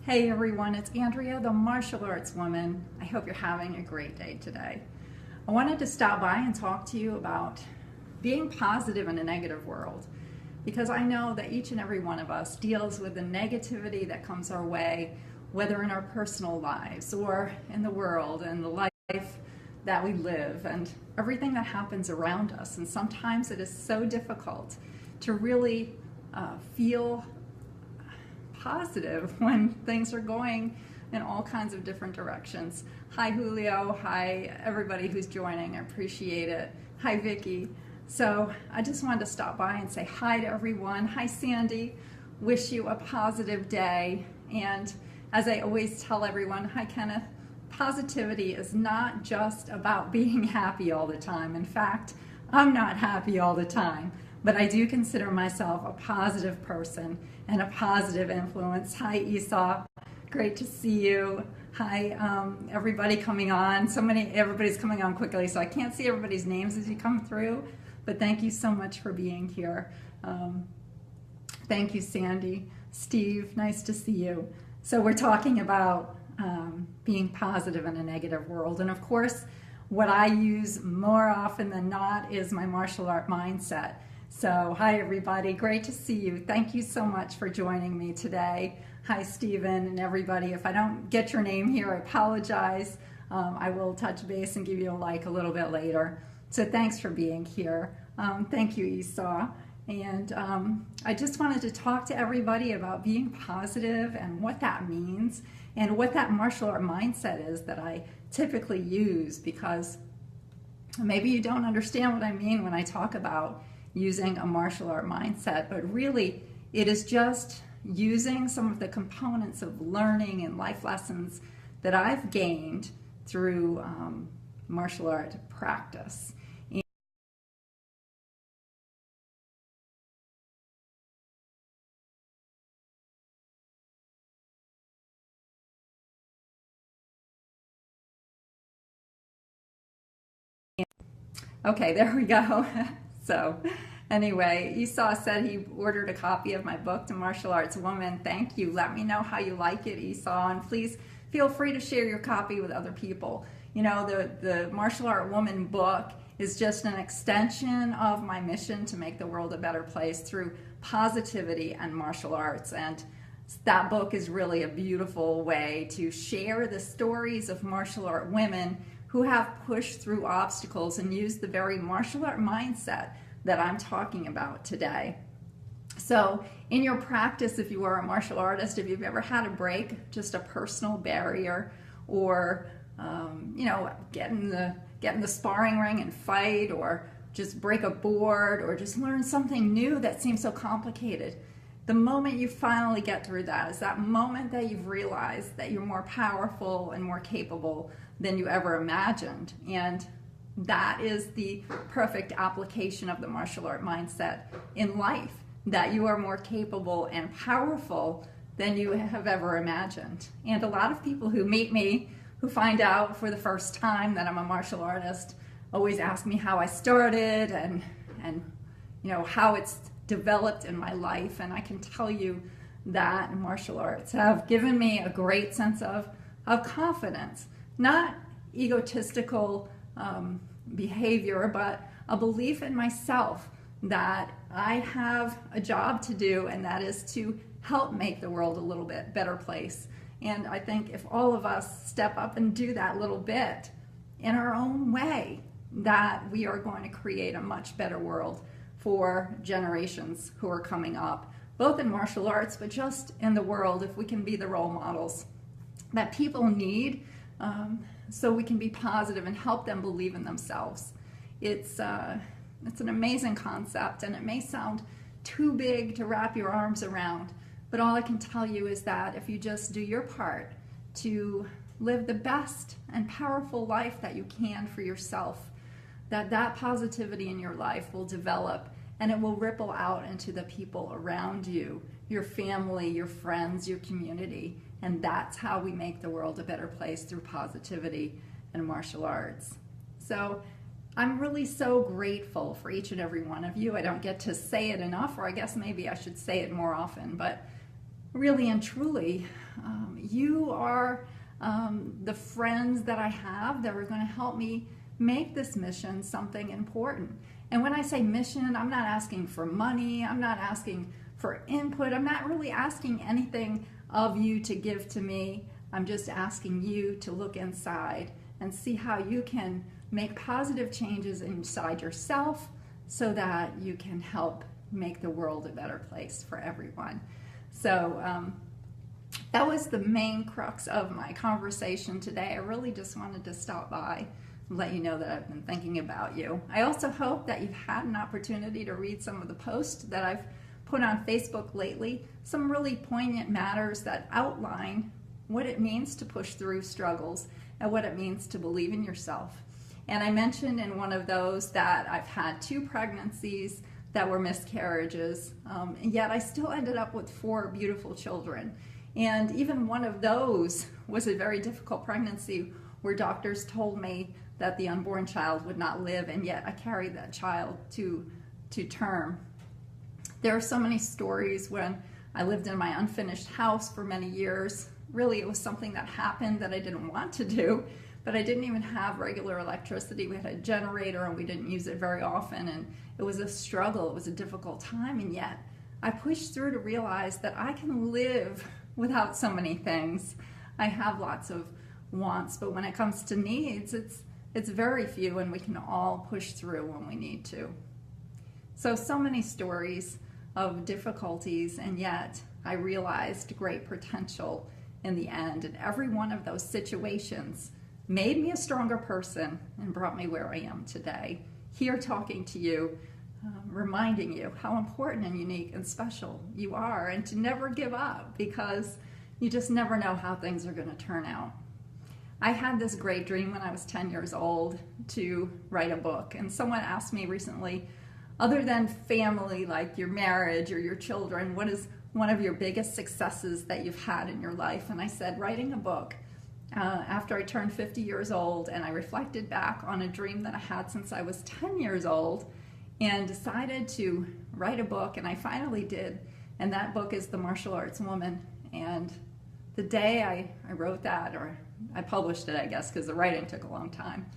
Hey everyone, it's Andrea, the martial arts woman. I hope you're having a great day today. I wanted to stop by and talk to you about being positive in a negative world, because I know that each and every one of us deals with the negativity that comes our way, whether in our personal lives or in the world and the life that we live and everything that happens around us. And sometimes it is so difficult to really feel positive when things are going in all kinds of different directions. Hi Julio, hi everybody who's joining, I appreciate it. Hi Vicky. So I just wanted to stop by and say hi to everyone. Hi Sandy, wish you a positive day. And as I always tell everyone, hi Kenneth, positivity is not just about being happy all the time. In fact, I'm not happy all the time, but I do consider myself a positive person and a positive influence. Hi Esau, great to see you. Hi everybody coming on. Everybody's coming on quickly, so I can't see everybody's names as you come through, but thank you so much for being here. Thank you, Sandy. Steve, nice to see you. So we're talking about being positive in a negative world, and of course, what I use more often than not is my martial art mindset. So hi everybody, great to see you. Thank you so much for joining me today. Hi Stephen and everybody. If I don't get your name here, I apologize. I will touch base and give you a like a little bit later. So thanks for being here. Thank you, Esau. And I just wanted to talk to everybody about being positive and what that means and what that martial art mindset is that I typically use, because maybe you don't understand what I mean when I talk about using a martial art mindset, but really it is just using some of the components of learning and life lessons that I've gained through martial art practice. Okay, there we go. So anyway, Esau said he ordered a copy of my book, The Martial Arts Woman. Thank you. Let me know how you like it, Esau, and please feel free to share your copy with other people. You know, the Martial Art Woman book is just an extension of my mission to make the world a better place through positivity and martial arts. And that book is really a beautiful way to share the stories of martial art women who have pushed through obstacles and used the very martial art mindset that I'm talking about today. So in your practice, if you are a martial artist, if you've ever had a break, just a personal barrier, or you know, get in the sparring ring and fight, or just break a board, or just learn something new that seems so complicated, the moment you finally get through that is that moment that you've realized that you're more powerful and more capable than you ever imagined. And that is the perfect application of the martial art mindset in life, that you are more capable and powerful than you have ever imagined. And a lot of people who meet me, who find out for the first time that I'm a martial artist, always ask me how I started and you know, how it's developed in my life. And I can tell you that martial arts have given me a great sense of confidence, not egotistical behavior, but a belief in myself that I have a job to do, and that is to help make the world a little bit better place. And I think if all of us step up and do that little bit in our own way, that we are going to create a much better world for generations who are coming up, both in martial arts, but just in the world, if we can be the role models that people need, so we can be positive and help them believe in themselves. It's an amazing concept, and it may sound too big to wrap your arms around, but all I can tell you is that if you just do your part to live the best and powerful life that you can for yourself, that positivity in your life will develop, and it will ripple out into the people around you, your family, your friends, your community. And that's how we make the world a better place, through positivity and martial arts. So I'm really so grateful for each and every one of you. I don't get to say it enough, or I guess maybe I should say it more often, but really and truly, you are the friends that I have that are going to help me make this mission something important. And when I say mission, I'm not asking for money, I'm not asking for input, I'm not really asking anything of you to give to me. I'm just asking you to look inside and see how you can make positive changes inside yourself so that you can help make the world a better place for everyone. So that was the main crux of my conversation today. I really just wanted to stop by and let you know that I've been thinking about you. I also hope that you've had an opportunity to read some of the posts that I've put on Facebook lately, some really poignant matters that outline what it means to push through struggles and what it means to believe in yourself. And I mentioned in one of those that I've had 2 pregnancies that were miscarriages, and yet I still ended up with 4 beautiful children. And even one of those was a very difficult pregnancy where doctors told me that the unborn child would not live, and yet I carried that child to term. There are so many stories when I lived in my unfinished house for many years. Really, it was something that happened that I didn't want to do, but I didn't even have regular electricity. We had a generator and we didn't use it very often, and it was a struggle. It was a difficult time, and yet I pushed through to realize that I can live without so many things. I have lots of wants, but when it comes to needs, it's very few, and we can all push through when we need to. So many stories of difficulties, and yet I realized great potential in the end, and every one of those situations made me a stronger person and brought me where I am today, here talking to you, reminding you how important and unique and special you are, and to never give up, because you just never know how things are going to turn out. I had this great dream when I was 10 years old to write a book, and someone asked me recently, other than family, like your marriage or your children, what is one of your biggest successes that you've had in your life? And I said, writing a book. After I turned 50 years old, and I reflected back on a dream that I had since I was 10 years old and decided to write a book, and I finally did. And that book is The Martial Arts Woman. And the day I wrote that, or I published it, I guess, because the writing took a long time,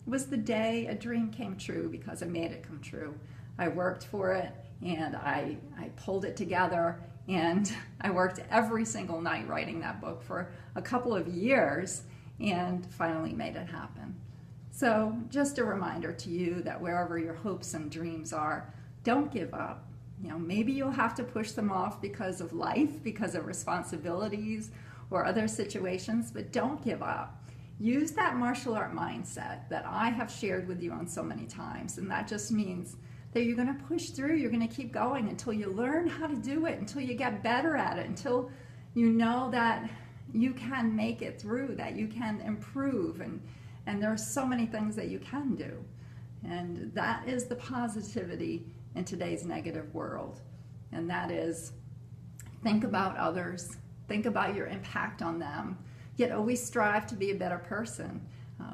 it was the day a dream came true, because I made it come true. I worked for it, and I pulled it together, and I worked every single night writing that book for a couple of years, and finally made it happen. So just a reminder to you that wherever your hopes and dreams are, don't give up. You know, maybe you'll have to push them off because of life, because of responsibilities or other situations, but don't give up. Use that martial art mindset that I have shared with you on so many times, and that just means that you're going to push through, you're going to keep going until you learn how to do it, until you get better at it, until you know that you can make it through, that you can improve, and there are so many things that you can do. And that is the positivity in today's negative world. And that is, think about others, think about your impact on them, yet always strive to be a better person.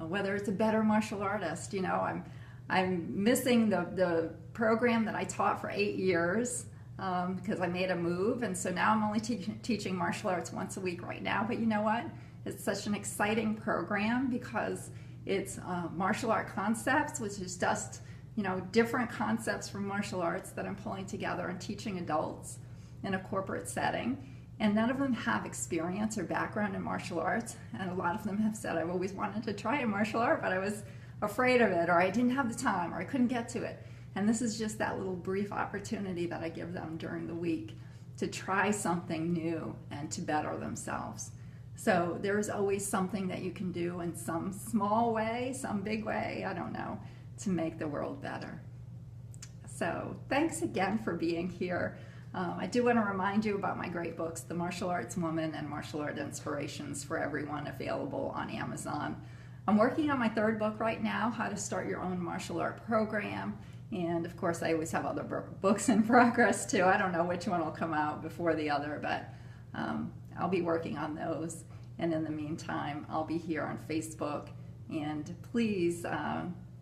Whether it's a better martial artist, you know, I'm missing the program that I taught for 8 years because I made a move, and so now I'm only teaching martial arts once a week right now. But you know what? It's such an exciting program because it's martial art concepts, which is just, you know, different concepts from martial arts that I'm pulling together and teaching adults in a corporate setting. And none of them have experience or background in martial arts, and a lot of them have said, I've always wanted to try a martial art, but I was afraid of it, or I didn't have the time, or I couldn't get to it. And this is just that little brief opportunity that I give them during the week to try something new and to better themselves. So there's always something that you can do in some small way, some big way, I don't know, to make the world better. So thanks again for being here. I do want to remind you about my great books, The Martial Arts Woman and Martial Art Inspirations for Everyone, available on Amazon. I'm working on my 3rd book right now, How to Start Your Own Martial Art Program. And of course, I always have other books in progress too. I don't know which one will come out before the other, but I'll be working on those. And in the meantime, I'll be here on Facebook. And please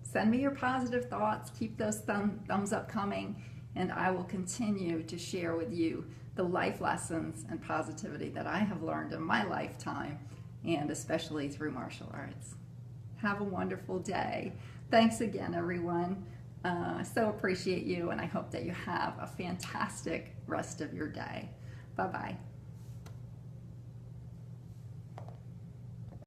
send me your positive thoughts. Keep those thumbs up coming. And I will continue to share with you the life lessons and positivity that I have learned in my lifetime, and especially through martial arts. Have a wonderful day. Thanks again, everyone. So appreciate you, and I hope that you have a fantastic rest of your day. Bye-bye.